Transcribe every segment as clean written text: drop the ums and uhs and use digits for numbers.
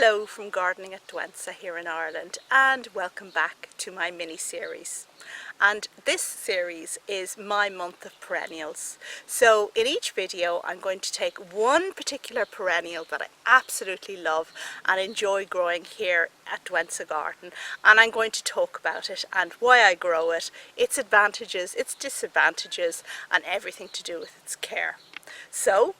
Hello from Gardening at Douentza here in Ireland, and welcome back to my mini-series. And this series is my month of perennials. So in each video I'm going to take one particular perennial that I absolutely love and enjoy growing here at Douentza Garden, and I'm going to talk about it and why I grow it, its advantages, its disadvantages, and everything to do with its care. So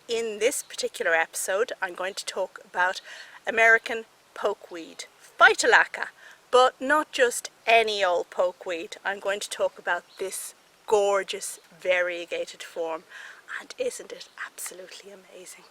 in this particular episode I'm going to talk about American pokeweed, Phytolacca, but not just any old pokeweed. I'm going to talk about this gorgeous variegated form, and isn't it absolutely amazing?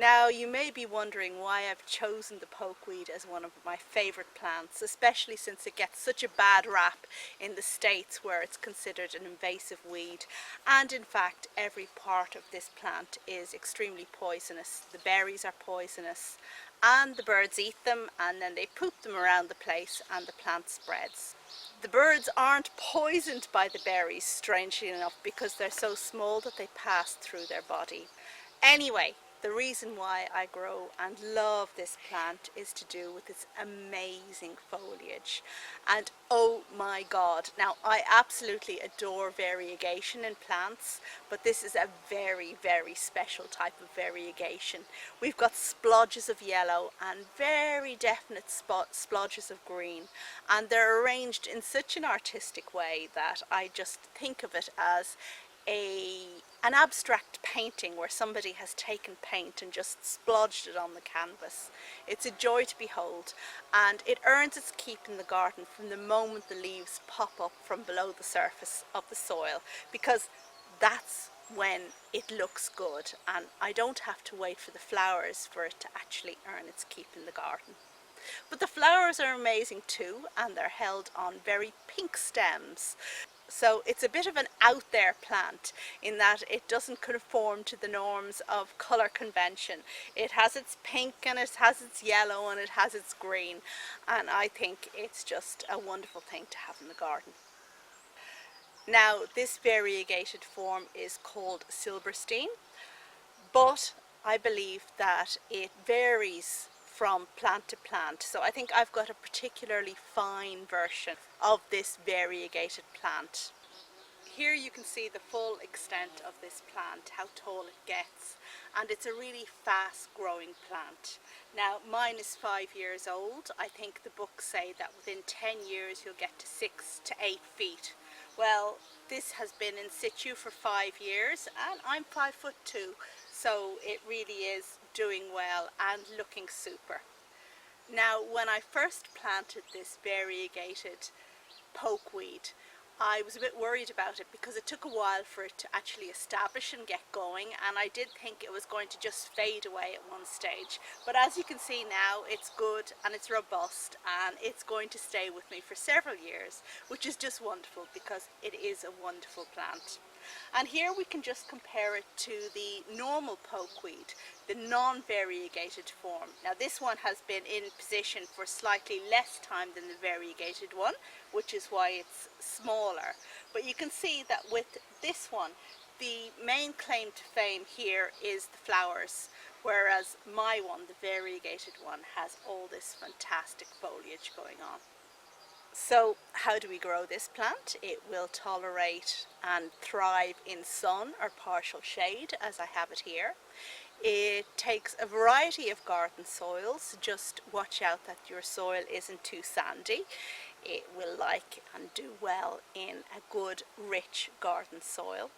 Now you may be wondering why I've chosen the pokeweed as one of my favourite plants, especially since it gets such a bad rap in the States where it's considered an invasive weed, and in fact every part of this plant is extremely poisonous. The berries are poisonous and the birds eat them and then they poop them around the place and the plant spreads. The birds aren't poisoned by the berries, strangely enough, because they're so small that they pass through their body. Anyway, the reason why I grow and love this plant is to do with its amazing foliage. And oh my god, now I absolutely adore variegation in plants, but this is a very, very special type of variegation. We've got splodges of yellow and very definite splodges of green, and they're arranged in such an artistic way that I just think of it as an abstract painting where somebody has taken paint and just splodged it on the canvas. It's a joy to behold, and it earns its keep in the garden from the moment the leaves pop up from below the surface of the soil, because that's when it looks good, and I don't have to wait for the flowers for it to actually earn its keep in the garden. But the flowers are amazing too, and they're held on very pink stems. So it's a bit of an out there plant in that it doesn't conform to the norms of colour convention. It has its pink and it has its yellow and it has its green, and I think it's just a wonderful thing to have in the garden. Now this variegated form is called Silberstein, but I believe that it varies from plant to plant. So I think I've got a particularly fine version of this variegated plant. Here you can see the full extent of this plant, how tall it gets, and it's a really fast growing plant. Now mine is 5 years old. I think the books say that within 10 years you'll get to 6 to 8 feet. Well, this has been in situ for 5 years and I'm 5'2", so it really is doing well and looking super. Now when I first planted this variegated pokeweed, I was a bit worried about it because it took a while for it to actually establish and get going, and I did think it was going to just fade away at one stage. But as you can see now, it's good and it's robust and it's going to stay with me for several years, which is just wonderful because it is a wonderful plant. And here we can just compare it to the normal pokeweed, the non-variegated form. Now this one has been in position for slightly less time than the variegated one, which is why it's smaller. But you can see that with this one, the main claim to fame here is the flowers, whereas my one, the variegated one, has all this fantastic foliage going on. So how do we grow this plant? It will tolerate and thrive in sun or partial shade, as I have it here. It takes a variety of garden soils. Just watch out that your soil isn't too sandy. It will like and do well in a good rich garden soil.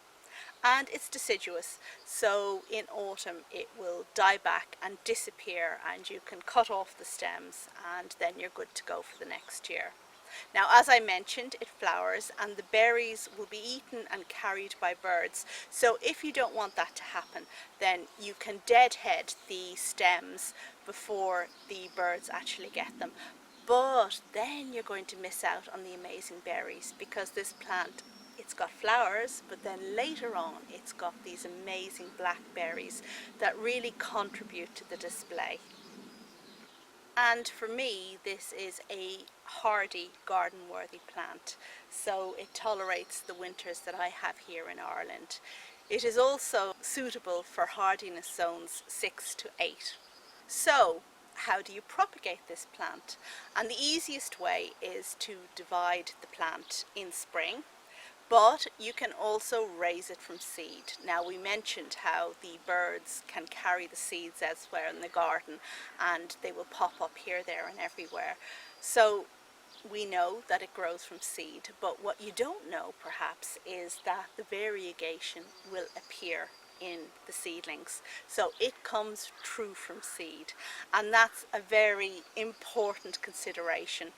And it's deciduous, so in autumn it will die back and disappear, and you can cut off the stems and then you're good to go for the next year. Now as I mentioned, it flowers and the berries will be eaten and carried by birds, so if you don't want that to happen, then you can deadhead the stems before the birds actually get them. But then you're going to miss out on the amazing berries, because this plant, it's got flowers, but then later on it's got these amazing black berries that really contribute to the display. And for me, this is a hardy, garden-worthy plant, so it tolerates the winters that I have here in Ireland. It is also suitable for hardiness zones 6 to 8. So, how do you propagate this plant? And the easiest way is to divide the plant in spring, but you can also raise it from seed. Now, we mentioned how the birds can carry the seeds elsewhere in the garden and they will pop up here, there and everywhere. So we know that it grows from seed, but what you don't know perhaps is that the variegation will appear in the seedlings. So it comes true from seed, and that's a very important consideration.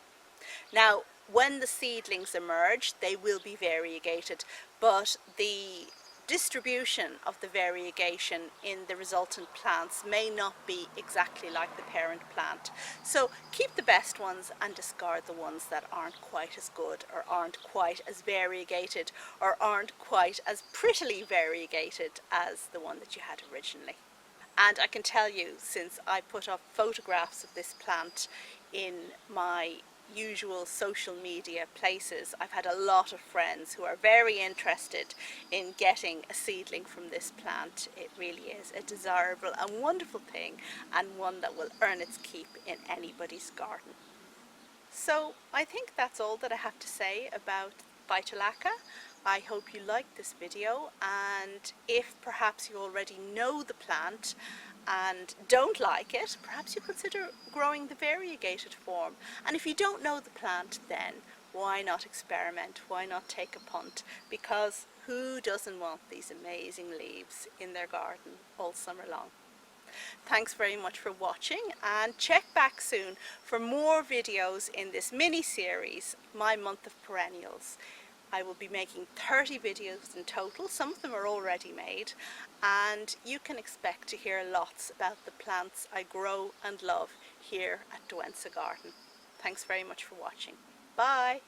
Now, when the seedlings emerge, they will be variegated, but the distribution of the variegation in the resultant plants may not be exactly like the parent plant. So keep the best ones and discard the ones that aren't quite as good, or aren't quite as variegated, or aren't quite as prettily variegated as the one that you had originally. And I can tell you, since I put up photographs of this plant in my usual social media places, I've had a lot of friends who are very interested in getting a seedling from this plant. It really is a desirable and wonderful thing, and one that will earn its keep in anybody's garden. So I think that's all that I have to say about Phytolacca. I hope you liked this video, and if perhaps you already know the plant and don't like it, perhaps you consider growing the variegated form. And if you don't know the plant, then why not experiment? Why not take a punt? Because who doesn't want these amazing leaves in their garden all summer long? Thanks very much for watching, and check back soon for more videos in this mini series, My Month of Perennials. I will be making 30 videos in total. Some of them are already made, and you can expect to hear lots about the plants I grow and love here at Douentza Garden. Thanks very much for watching. Bye!